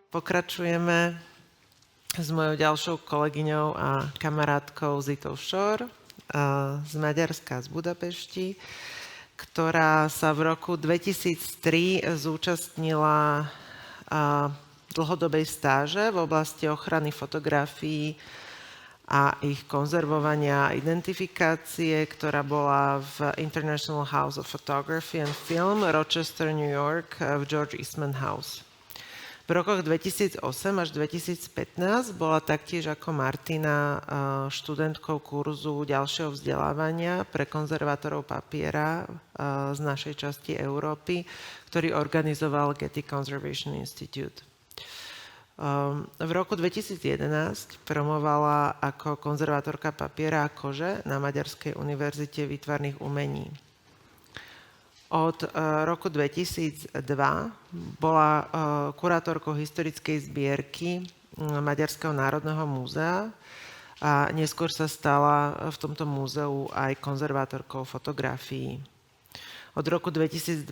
Pokračujeme s mojou ďalšou kolegyňou a kamarátkou Zitou z Maďarska, z Budapešti, ktorá sa v roku 2003 zúčastnila dlhodobej stáže v oblasti ochrany fotografií a ich konzervovania a identifikácie, ktorá bola v International House of Photography and Film, Rochester, New York, v George Eastman House. V rokoch 2008 až 2015 bola taktiež ako Martina študentkou kurzu ďalšieho vzdelávania pre konzervátorov papiera z našej časti Európy, ktorý organizoval Getty Conservation Institute. V roku 2011 promovala ako konzervátorka papiera a kože na Maďarskej univerzite výtvarných umení. Od roku 2002 bola kurátorkou historickej zbierky Maďarského národného múzea a neskôr sa stala v tomto múzeu aj konzervátorkou fotografií. Od roku 2021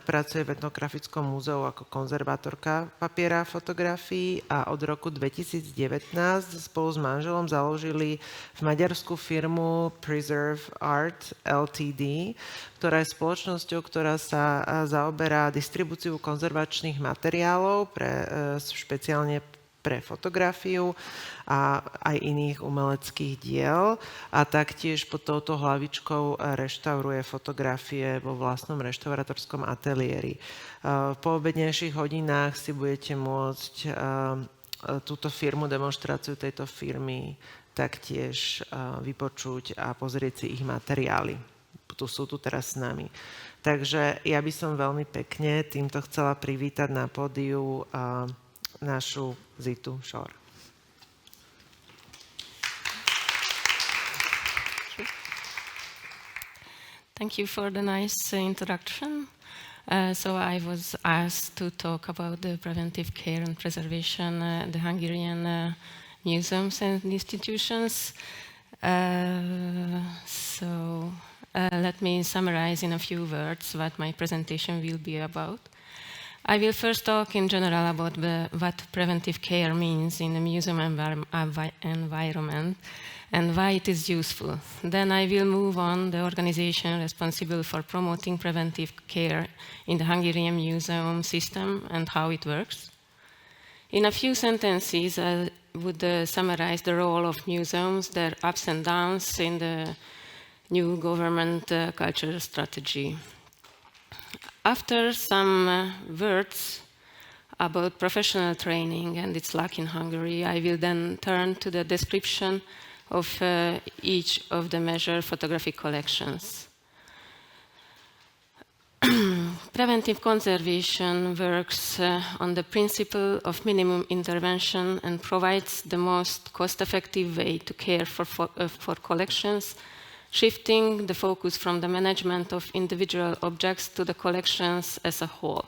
pracuje v Etnografickom múzeu ako konzervátorka papiera a fotografií a od roku 2019 spolu s manželom založili v Maďarsku firmu Preserve Art Ltd., ktorá je spoločnosťou, ktorá sa zaoberá distribúciou konzervačných materiálov špeciálne pre fotografiu a aj iných umeleckých diel a taktiež pod touto hlavičkou reštauruje fotografie vo vlastnom reštaurátorskom ateliéri. V poobednejších hodinách si budete môcť túto firmu, demonštráciu tejto firmy taktiež vypočuť a pozrieť si ich materiály. Sú tu teraz s nami. Takže ja by som veľmi pekne týmto chcela privítať na pódiu našu Zitu Šor. Thank you for the nice introduction. So I was asked to talk about the preventive care and preservation, the Hungarian museums and institutions. Let me summarize in a few words what my presentation will be about. I will first talk in general about what preventive care means in the museum environment and why it is useful. Then I will move on the organization responsible for promoting preventive care in the Hungarian museum system and how it works. In a few sentences, I would summarize the role of museums, their ups and downs in the new government culture strategy. After some words about professional training and its lack in Hungary, I will then turn to the description of each of the measured photographic collections. Preventive conservation works on the principle of minimum intervention and provides the most cost-effective way to care for collections, shifting the focus from the management of individual objects to the collections as a whole.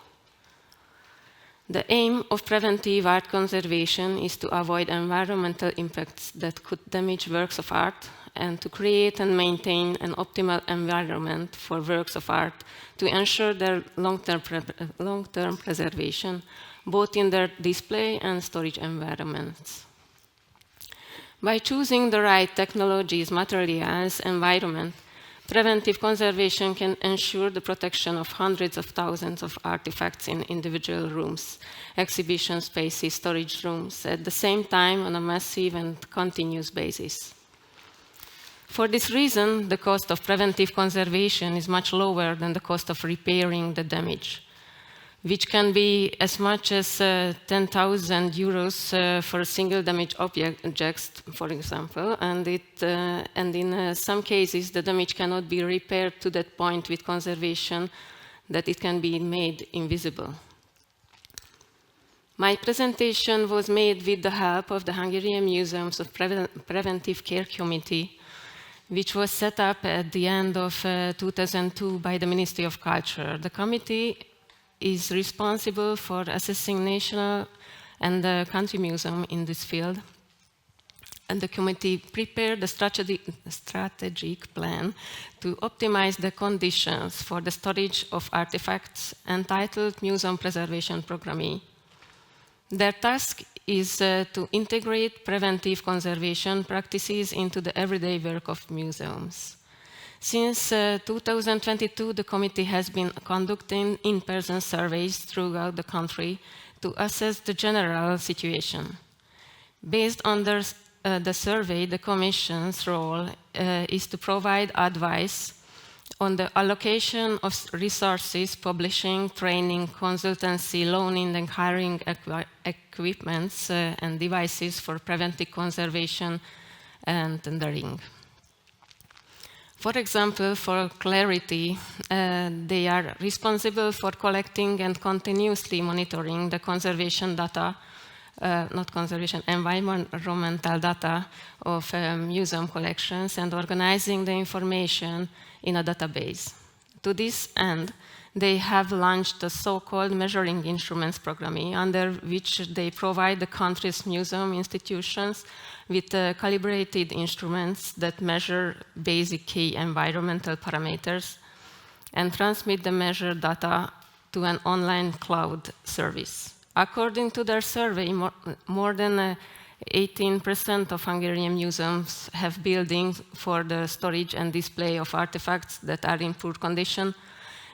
The aim of preventive art conservation is to avoid environmental impacts that could damage works of art and to create and maintain an optimal environment for works of art to ensure their long-term preservation, both in their display and storage environments. By choosing the right technologies, materials, environment, preventive conservation can ensure the protection of hundreds of thousands of artifacts in individual rooms, exhibition spaces, storage rooms, at the same time on a massive and continuous basis. For this reason, the cost of preventive conservation is much lower than the cost of repairing the damage, which can be as much as 10,000 euros for a single damaged object, for example, and in some cases the damage cannot be repaired to that point with conservation that it can be made invisible. My presentation was made with the help of the Hungarian Museums of Preventive Care Committee, which was set up at the end of 2002 by the Ministry of Culture. The committee is responsible for assessing national and the country museum in this field. And the committee prepared a strategic plan to optimize the conditions for the storage of artifacts entitled Museum Preservation Programme. Their task is to integrate preventive conservation practices into the everyday work of museums. Since 2022, the committee has been conducting in-person surveys throughout the country to assess the general situation. Based on the survey, the Commission's role is to provide advice on the allocation of resources, publishing, training, consultancy, loaning and hiring equipments and devices for preventive conservation and tendering. For example, for clarity, they are responsible for collecting and continuously monitoring the conservation data, environmental data of museum collections and organizing the information in a database. To this end, they have launched a so-called measuring instruments programme, under which they provide the country's museum institutions with calibrated instruments that measure basic key environmental parameters and transmit the measured data to an online cloud service. According to their survey, more than 18% of Hungarian museums have buildings for the storage and display of artifacts that are in poor condition,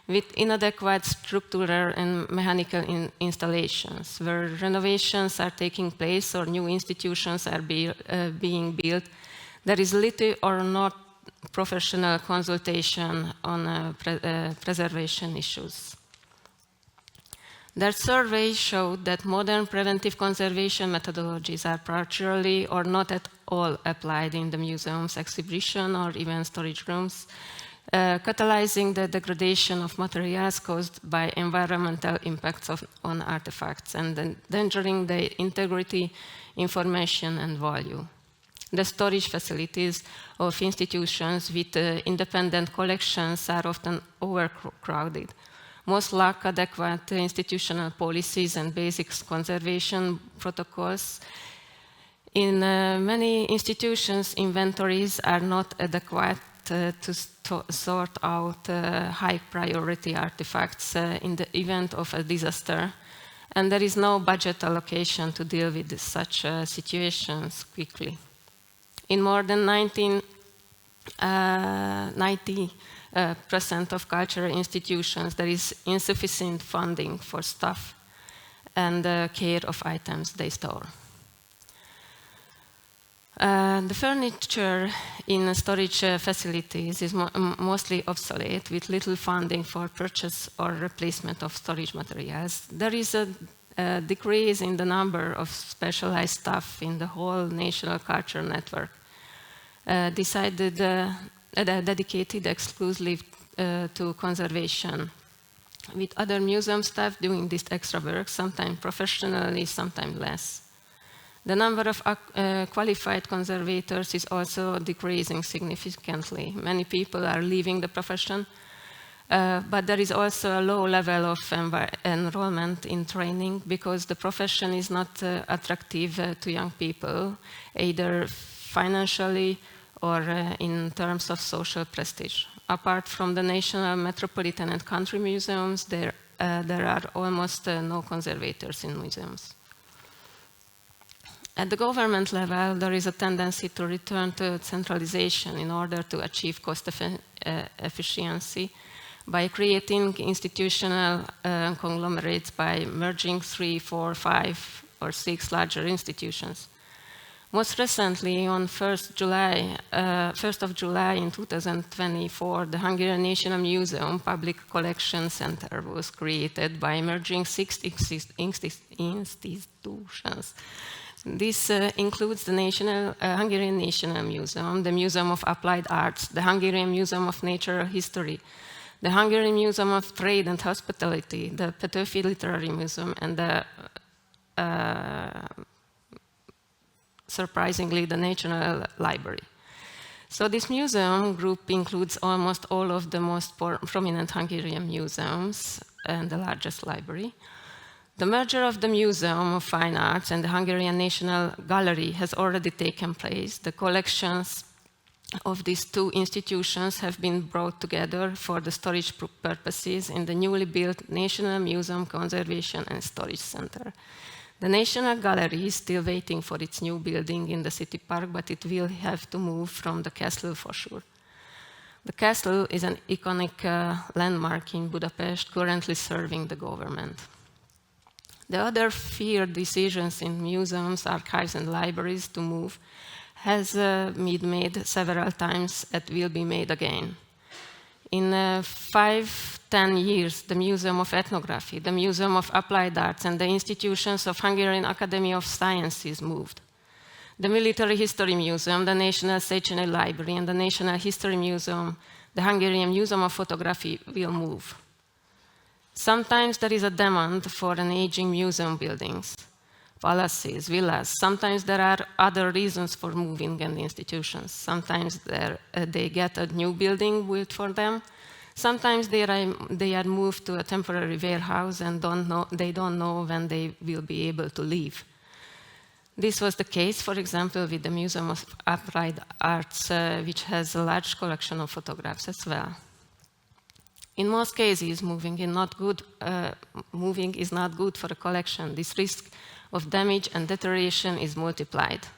with inadequate structural and mechanical installations, where renovations are taking place or new institutions are being built. There is little or not professional consultation on preservation issues. Their survey showed that modern preventive conservation methodologies are partially or not at all applied in the museum's exhibition or even storage rooms, catalyzing the degradation of materials caused by environmental impacts on artifacts and endangering their integrity, information, and value. The storage facilities of institutions with independent collections are often overcrowded. Most lack adequate institutional policies and basic conservation protocols. In many institutions, inventories are not adequate to sort out high priority artifacts in the event of a disaster, and there is no budget allocation to deal with such situations quickly. In more than 90% of cultural institutions, there is insufficient funding for staff and care of items they store. The furniture in storage facilities is mostly obsolete, with little funding for purchase or replacement of storage materials. There is a decrease in the number of specialized staff in the whole national culture network, dedicated exclusively to conservation, with other museum staff doing this extra work, sometimes professionally, sometimes less. The number of qualified conservators is also decreasing significantly. Many people are leaving the profession, but there is also a low level of enrollment in training because the profession is not attractive to young people, either financially or in terms of social prestige. Apart from the national, metropolitan and country museums, there are almost no conservators in museums. At the government level, there is a tendency to return to centralization in order to achieve cost efficiency by creating institutional conglomerates by merging 3, 4, 5, or 6 larger institutions. Most recently, on 1st of July in 2024, the Hungarian National Museum Public Collection Center was created by merging 6 institutions. This includes the Hungarian National Museum, the Museum of Applied Arts, the Hungarian Museum of Natural History, the Hungarian Museum of Trade and Hospitality, the Petőfi Literary Museum, and surprisingly, the National Library. So this museum group includes almost all of the most prominent Hungarian museums and the largest library. The merger of the Museum of Fine Arts and the Hungarian National Gallery has already taken place. The collections of these two institutions have been brought together for the storage purposes in the newly built National Museum Conservation and Storage Center. The National Gallery is still waiting for its new building in the city park, but it will have to move from the castle for sure. The castle is an iconic landmark in Budapest, currently serving the government. The other feared decisions in museums, archives, and libraries to move has been made several times and will be made again. In 5-10 years, the Museum of Ethnography, the Museum of Applied Arts, and the institutions of Hungarian Academy of Sciences moved. The Military History Museum, the National Stationery Library, and the National History Museum, the Hungarian Museum of Photography will move. Sometimes there is a demand for an aging museum buildings, palaces, villas. Sometimes there are other reasons for moving an institutions. Sometimes they get a new building built for them. Sometimes they are moved to a temporary warehouse and they don't know when they will be able to leave. This was the case, for example, with the Museum of Applied Arts, which has a large collection of photographs as well. In most cases, moving is not good for a collection. This risk of damage and deterioration is multiplied.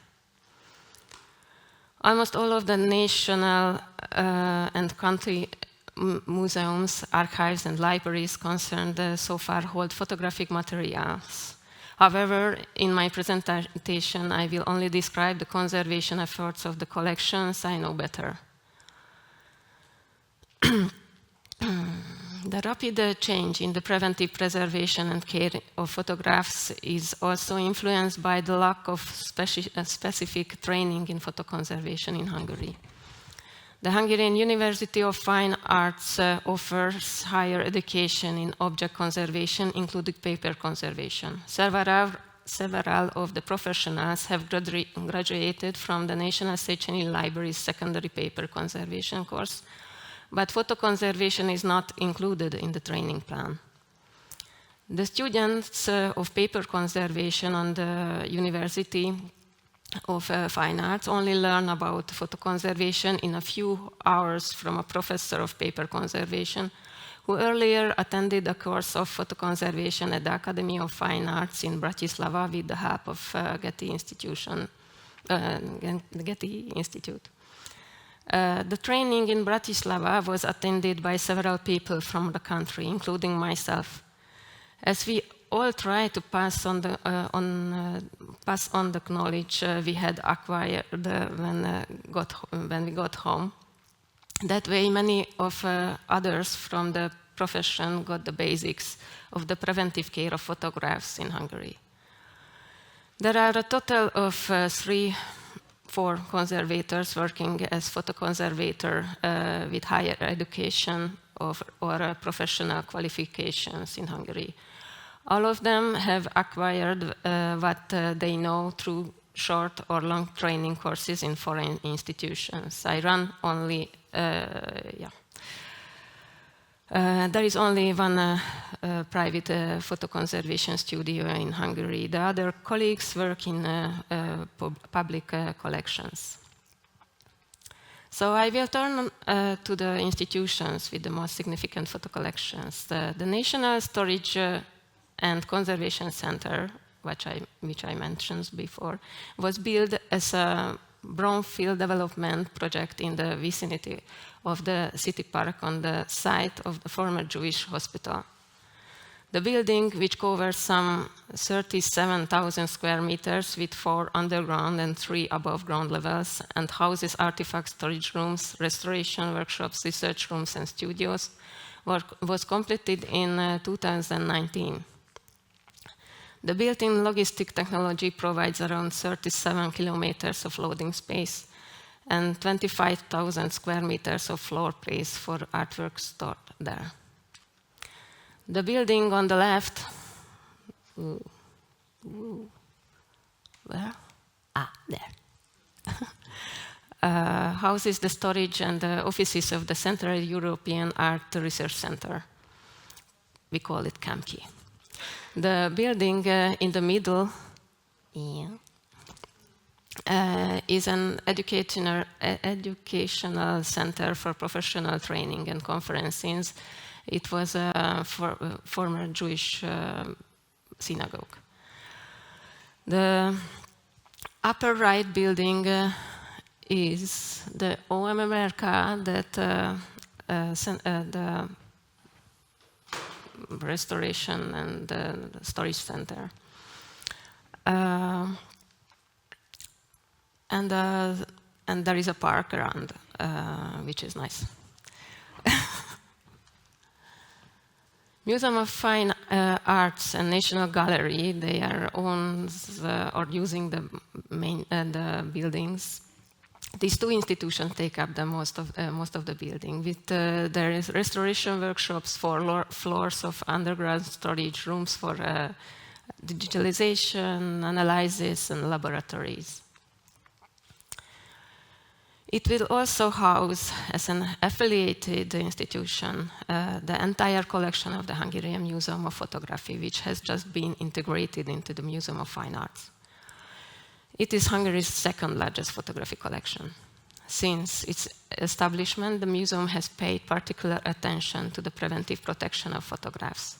Almost all of the national and country museums, archives, and libraries concerned so far hold photographic materials. However, in my presentation, I will only describe the conservation efforts of the collections I know better. The rapid change in the preventive preservation and care of photographs is also influenced by the lack of specific training in photo conservation in Hungary. The Hungarian University of Fine Arts offers higher education in object conservation, including paper conservation. Several of the professionals have graduated from the National Stationery Library's secondary paper conservation course, but photo conservation is not included in the training plan. The students of paper conservation on the University of Fine Arts only learn about photo conservation in a few hours from a professor of paper conservation who earlier attended a course of photo conservation at the Academy of Fine Arts in Bratislava with the help of Getty Institute. The training in Bratislava was attended by several people from the country, including myself. As we all try to pass on the knowledge we had acquired when we got home. That way, many of others from the profession got the basics of the preventive care of photographs in Hungary. There are a total of 4 conservators working as photo conservator with higher education or professional qualifications in Hungary. All of them have acquired what they know through short or long training courses in foreign institutions. I run only, there is only one private photo conservation studio in Hungary. The other colleagues work in public collections. So I will turn to the institutions with the most significant photo collections. The National Storage and Conservation Center, which I mentioned before, was built as a brownfield development project in the vicinity of the city park on the site of the former Jewish hospital. The building, which covers some 37,000 square meters with 4 underground and 3 above ground levels, and houses artifact storage rooms, restoration workshops, research rooms, and studios, was completed in 2019. The built-in logistic technology provides around 37 kilometers of loading space and 25,000 square meters of floor space for artwork stored there. The building on the left, where? There. Houses the storage and the offices of the Central European Art Research Center. We call it CAMKI. The building in the middle is an educational center for professional training and conferences. It was a former Jewish synagogue. The upper right building is the OMMRK, that the restoration and the storage center. And there is a park around, which is nice. Museum of Fine Arts and National Gallery, they are owns or using the main the buildings. These two institutions take up the most of the building. With there is restoration workshops, floors of underground storage, rooms for digitalization, analysis, and laboratories. It will also house, as an affiliated institution, the entire collection of the Hungarian Museum of Photography, which has just been integrated into the Museum of Fine Arts. It is Hungary's second largest photography collection. Since its establishment, the museum has paid particular attention to the preventive protection of photographs.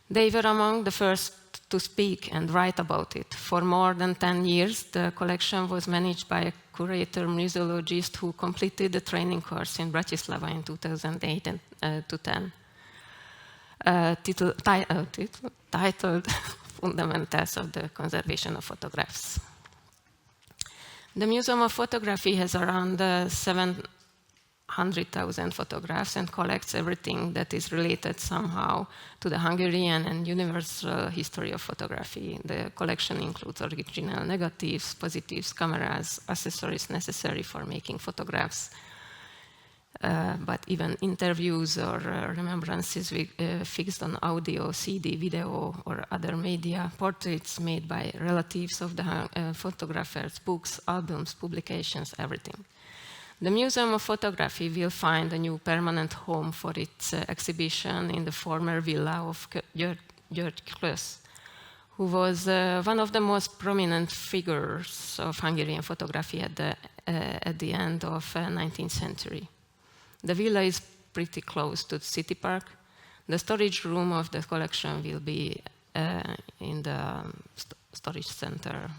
They were among the first to speak and write about it. For more than 10 years, the collection was managed by a curator museologist who completed the training course in Bratislava in 2008 and 2010. Titled Fundamentals of the Conservation of Photographs. The Museum of Photography has around 700,000 photographs and collects everything that is related somehow to the Hungarian and universal history of photography. The collection includes original negatives, positives, cameras, accessories necessary for making photographs, but even interviews or remembrances fixed on audio, CD, video, or other media, portraits made by relatives of the photographers, books, albums, publications, everything. The Museum of Photography will find a new permanent home for its exhibition in the former villa of György Klöss, who was one of the most prominent figures of Hungarian photography at the end of 19th century. The villa is pretty close to the city park. The storage room of the collection will be in the storage center.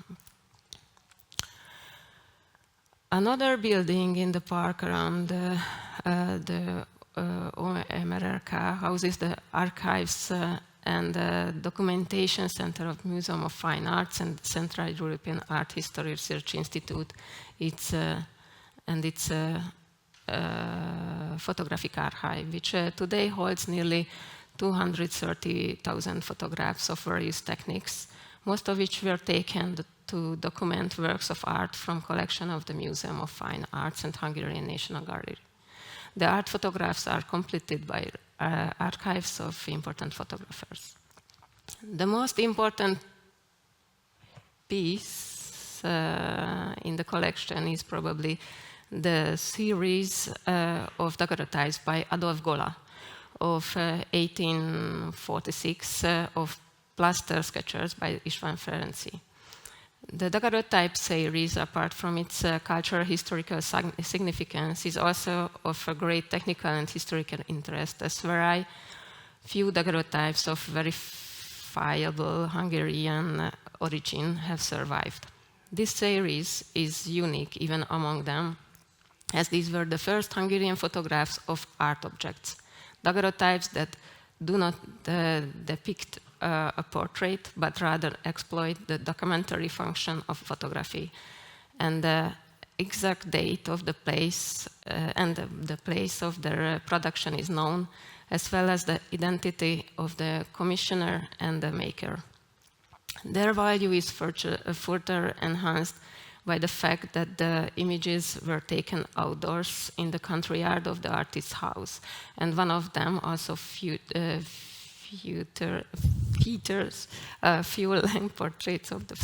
Another building in the park around the OMRK houses the archives and the documentation center of Museum of Fine Arts and Central European Art History Research Institute. Its photographic archive, which today holds nearly 230,000 photographs of various techniques, most of which were taken to document works of art from collection of the Museum of Fine Arts and Hungarian National Gallery. The art photographs are completed by archives of important photographers. The most important piece in the collection is probably the series of daguerreotypes by Adolf Gola of 1846 of plaster sketches by István Ferenczy. The daguerreotype series, apart from its cultural historical significance, is also of a great technical and historical interest, as very few daguerreotypes of verifiable Hungarian origin have survived. This series is unique even among them, as these were the first Hungarian photographs of art objects, daguerreotypes that do not depict a portrait, but rather exploit the documentary function of photography. And the exact date of the place and the place of their production is known, as well as the identity of the commissioner and the maker. Their value is further enhanced by the fact that the images were taken outdoors in the country yard of the artist's house, and one of them also features full-length portraits of the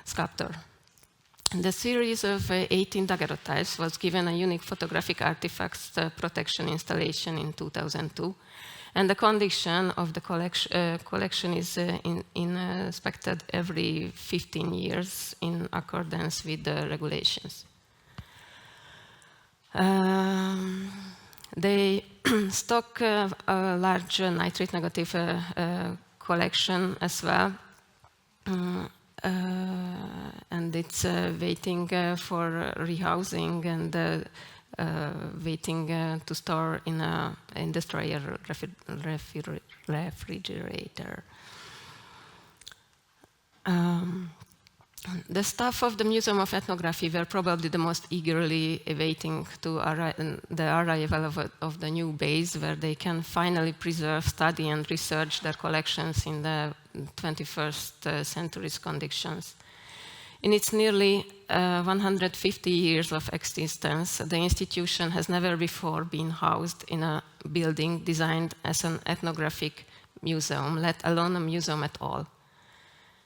sculptor. The series of 18 daguerreotypes was given a unique photographic artifacts protection installation in 2002, and the condition of the collection is inspected every 15 years in accordance with the regulations. They stock a large nitrate negative collection as well, and it's waiting for rehousing and waiting to store in a industrial refrigerator. The staff of the Museum of Ethnography were probably the most eagerly awaiting the arrival of the new base, where they can finally preserve, study, and research their collections in the 21st century's conditions. In its nearly 150 years of existence, the institution has never before been housed in a building designed as an ethnographic museum, let alone a museum at all.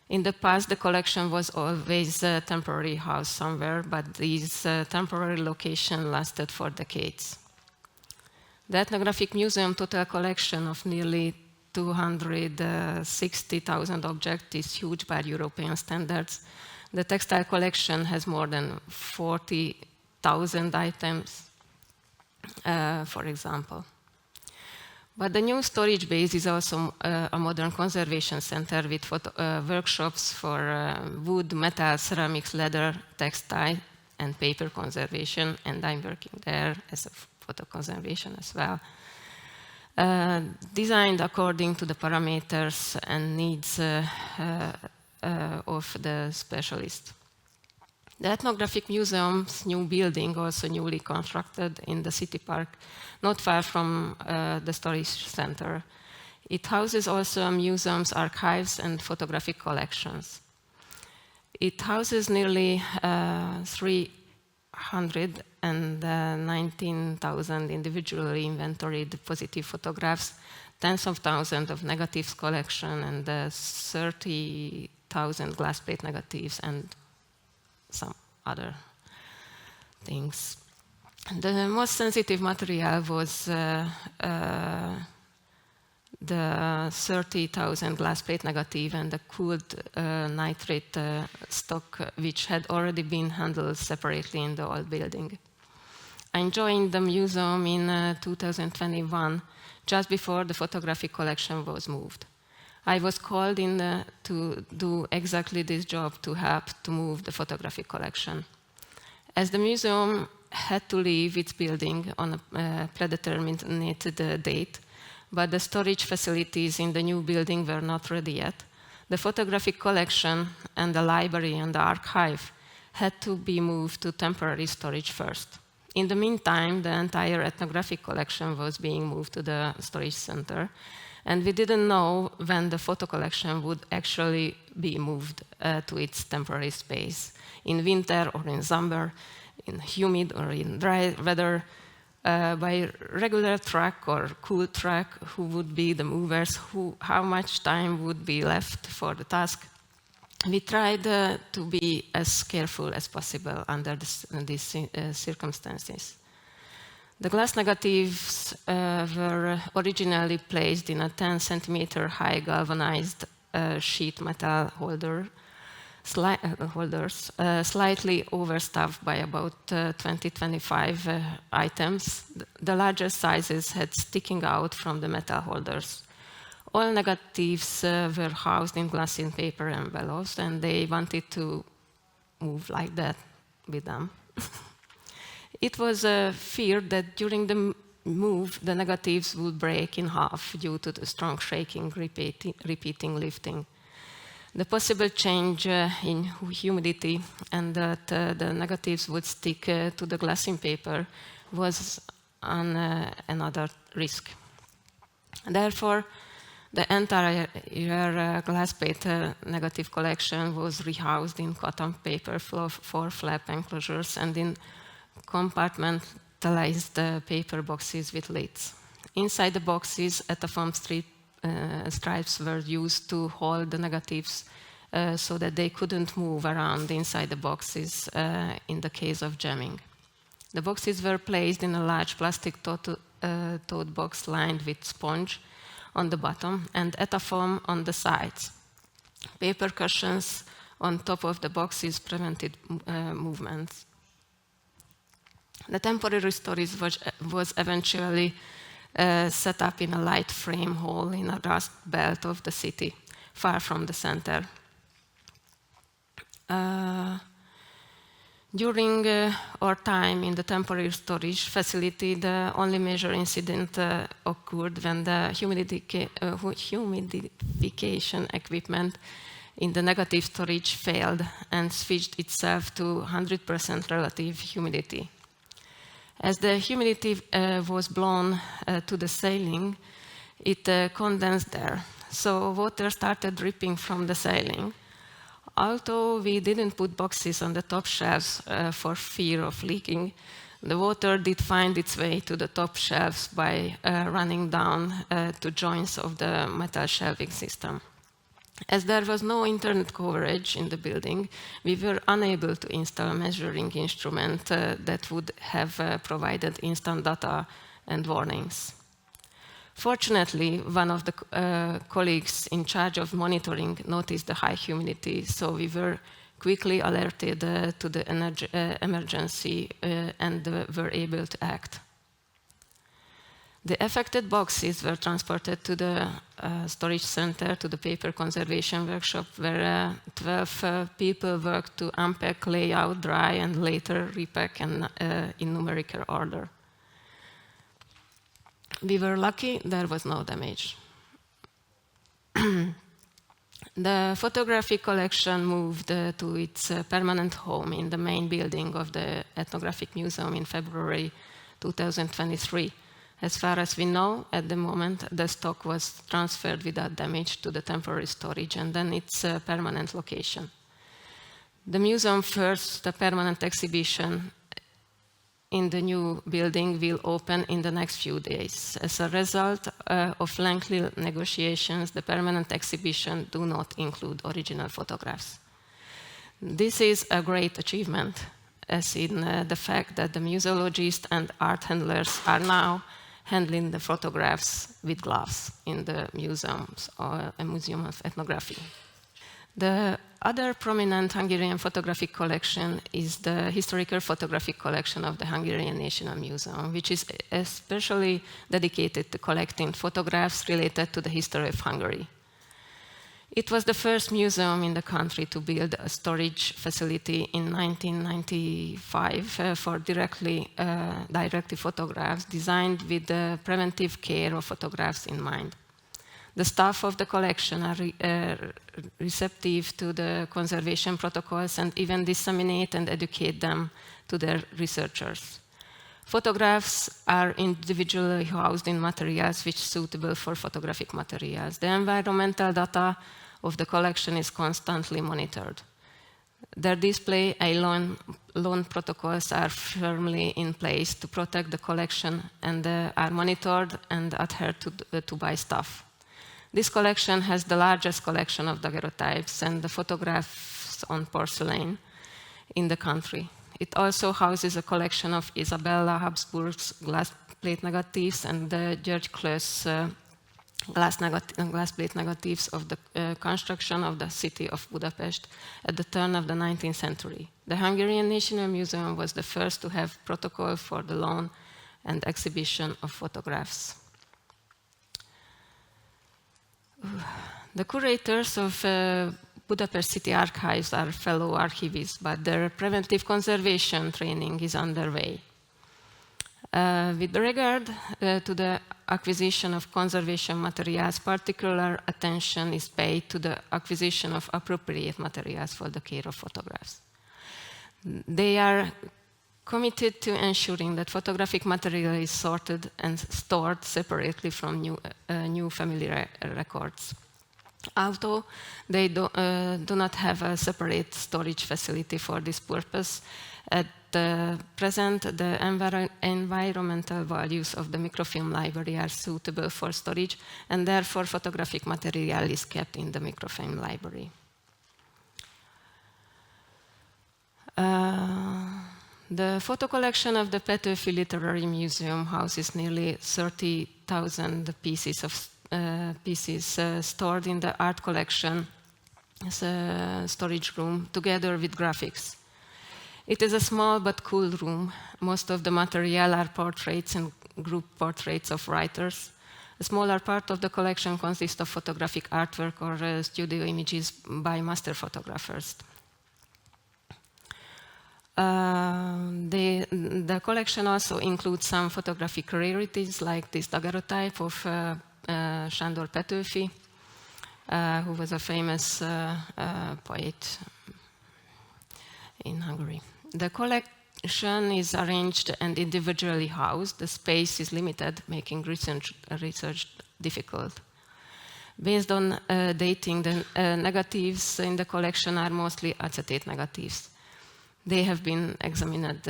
In the past, the collection was always temporarily housed somewhere, but this temporary location lasted for decades. The Ethnographic Museum total collection of nearly 260,000 objects is huge by European standards. The textile collection has more than 40,000 items, for example. But the new storage base is also a modern conservation center with workshops for wood, metal, ceramics, leather, textile, and paper conservation, and I'm working there as a photo conservation as well. Designed according to the parameters and needs of the specialist. The Ethnographic Museum's new building, also newly constructed in the city park, not far from the storage center. It houses also a museum's archives and photographic collections. It houses nearly 319,000 individually inventoried positive photographs, tens of thousands of negatives collection, and 30,000 glass plate negatives, and some other things. The most sensitive material was the 30,000 glass plate negative and the cooled nitrate stock, which had already been handled separately in the old building. I joined the museum in 2021, just before the photographic collection was moved. I was called in to do exactly this job, to help to move the photographic collection. As the museum had to leave its building on a predetermined date, but the storage facilities in the new building were not ready yet, the photographic collection and the library and the archive had to be moved to temporary storage first. In the meantime, the entire ethnographic collection was being moved to the storage center, and we didn't know when the photo collection would actually be moved to its temporary space, in winter or in summer, in humid or in dry weather, by regular truck or cool truck, who would be the movers, how much time would be left for the task. We tried to be as careful as possible under these circumstances. The glass negatives were originally placed in a 10-centimeter high galvanized sheet metal holders, slightly overstuffed by about 20-25 items. The larger sizes had sticking out from the metal holders. All negatives were housed in glass and paper envelopes, and they wanted to move like that with them. It was feared that during the move, the negatives would break in half due to the strong shaking, repeating lifting. The possible change in humidity and that the negatives would stick to the glass and paper was another risk. Therefore, the entire glass plate negative collection was rehoused in cotton paper for flap enclosures and in compartmentalized paper boxes with lids. Inside the boxes, ethafoam stripes were used to hold the negatives so that they couldn't move around inside the boxes in the case of jamming. The boxes were placed in a large plastic tote box lined with sponge on the bottom and ethafoam on the sides. Paper cushions on top of the boxes prevented movements. The temporary storage was eventually set up in a light frame hall in a rust belt of the city, far from the center. During our time in the temporary storage facility, the only major incident occurred when the humidification equipment in the negative storage failed and switched itself to 100% relative humidity. As the humidity was blown to the ceiling, it condensed there. So water started dripping from the ceiling. Although we didn't put boxes on the top shelves for fear of leaking, the water did find its way to the top shelves by running down to joints of the metal shelving system. As there was no internet coverage in the building, we were unable to install a measuring instrument that would have provided instant data and warnings. Fortunately, one of the colleagues in charge of monitoring noticed the high humidity, so we were quickly alerted to the emergency and were able to act. The affected boxes were transported to the storage center, to the paper conservation workshop, where 12 people worked to unpack, lay out, dry, and later repack in numerical order. We were lucky there was no damage. The photography collection moved to its permanent home in the main building of the Ethnographic Museum in February 2023. As far as we know, at the moment, the stock was transferred without damage to the temporary storage and then its permanent location. The museum's first permanent exhibition in the new building will open in the next few days. As a result of lengthy negotiations, the permanent exhibition do not include original photographs. This is a great achievement, as in the fact that the museologists and art handlers are now handling the photographs with gloves in the museums or a museum of ethnography. The other prominent Hungarian photographic collection is the historical photographic collection of the Hungarian National Museum, which is especially dedicated to collecting photographs related to the history of Hungary. It was the first museum in the country to build a storage facility in 1995 for directive photographs designed with the preventive care of photographs in mind. The staff of the collection are receptive to the conservation protocols and even disseminate and educate them to their researchers. Photographs are individually housed in materials which are suitable for photographic materials. The environmental data of the collection is constantly monitored. Their display and loan protocols are firmly in place to protect the collection and are monitored and adhered to by staff. This collection has the largest collection of daguerreotypes and the photographs on porcelain in the country. It also houses a collection of Isabella Habsburg's glass plate negatives and the George Kloss glass plate negatives of the construction of the city of Budapest at the turn of the 19th century. The Hungarian National Museum was the first to have protocol for the loan and exhibition of photographs. The curators of Budapest City Archives are fellow archivists, but their preventive conservation training is underway. With regard to the acquisition of conservation materials, particular attention is paid to the acquisition of appropriate materials for the care of photographs. They are committed to ensuring that photographic material is sorted and stored separately from new family records. Although they do not have a separate storage facility for this purpose, at present the environmental values of the microfilm library are suitable for storage, and therefore photographic material is kept in the microfilm library. The photo collection of the Petőfi Literary Museum houses nearly 30,000 pieces stored in the art collection as a storage room, together with graphics. It is a small but cool room. Most of the material are portraits and group portraits of writers. A smaller part of the collection consists of photographic artwork or studio images by master photographers. The collection also includes some photographic rarities, like this daguerreotype of Sándor Petőfi, who was a famous poet in Hungary. The collection is arranged and individually housed. The space is limited, making research difficult. Based on dating, the negatives in the collection are mostly acetate negatives. They have been examined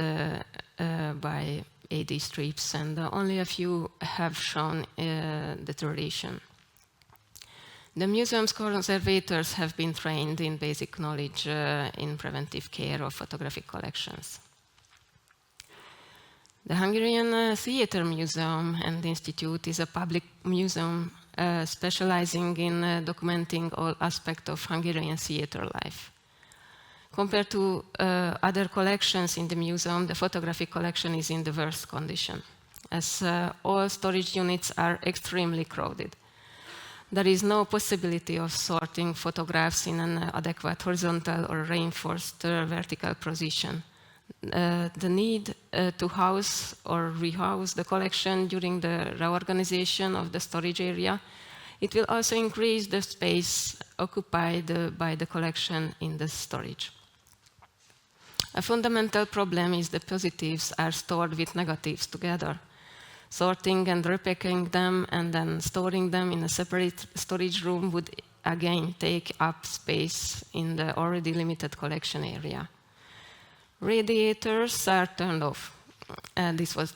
by AD strips, and only a few have shown deterioration. The museum's conservators have been trained in basic knowledge in preventive care of photographic collections. The Hungarian Theatre Museum and Institute is a public museum specializing in documenting all aspects of Hungarian theatre life. Compared to other collections in the museum, the photographic collection is in the worst condition, as all storage units are extremely crowded. There is no possibility of sorting photographs in an adequate horizontal or reinforced vertical position. The need to house or rehouse the collection during the reorganization of the storage area, it will also increase the space occupied by the collection in the storage. A fundamental problem is the positives are stored with negatives together. Sorting and repacking them and then storing them in a separate storage room would again take up space in the already limited collection area. Radiators are turned off. This was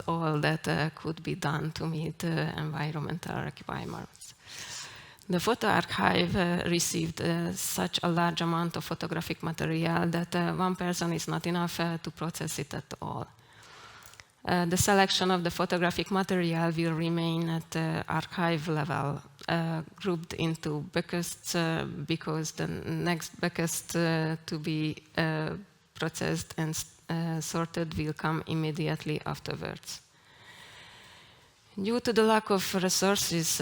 all that could be done to meet environmental requirements. The photo archive received such a large amount of photographic material that one person is not enough to process it at all. The selection of the photographic material will remain at archive level, grouped into buckets because the next bucket to be processed and sorted will come immediately afterwards. Due to the lack of resources,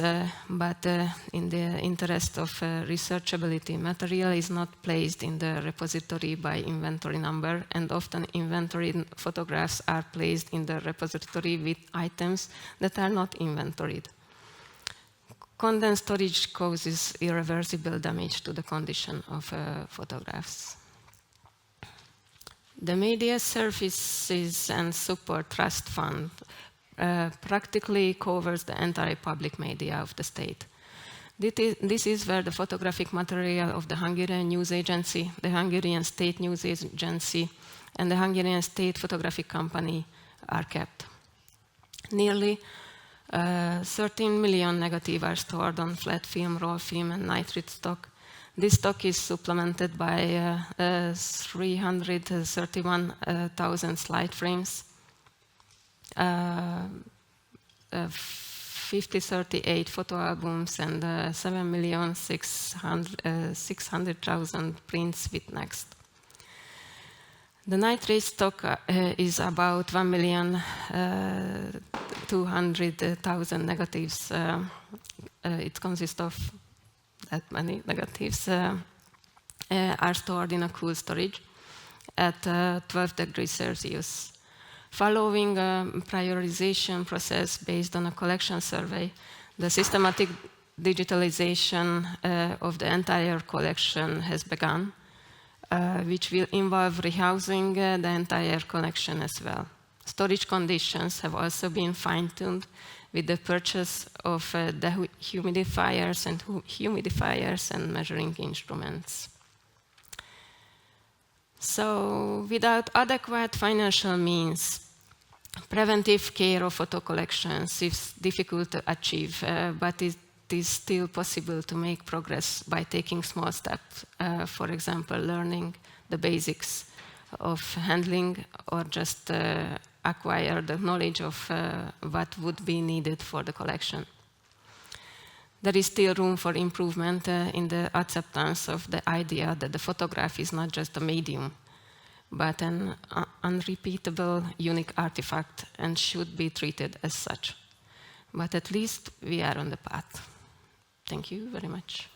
but in the interest of researchability, material is not placed in the repository by inventory number, and often inventoried photographs are placed in the repository with items that are not inventoried. Condensed storage causes irreversible damage to the condition of photographs. The Media Services and Support Trust Fund practically covers the entire public media of the state. This is where the photographic material of the Hungarian News Agency, the Hungarian State News Agency, and the Hungarian State Photographic Company are kept. Nearly 13 million negatives are stored on flat film, roll film, and nitrate stock. This stock is supplemented by 331,000 slide frames, 5038 photo albums, and 7,600,000 prints with next. The nitrate stock is about 1,200,000 negatives. It consists of that many negatives are stored in a cool storage at 12 degrees Celsius. Following a prioritization process based on a collection survey, the systematic digitalization of the entire collection has begun, which will involve rehousing the entire collection as well. Storage conditions have also been fine-tuned with the purchase of dehumidifiers and measuring instruments. So, without adequate financial means, preventive care of photo collections is difficult to achieve, but it is still possible to make progress by taking small steps. For example, learning the basics of handling, or just acquire the knowledge of what would be needed for the collection. There is still room for improvement in the acceptance of the idea that the photograph is not just a medium, but an unrepeatable, unique artifact, and should be treated as such. But at least we are on the path. Thank you very much.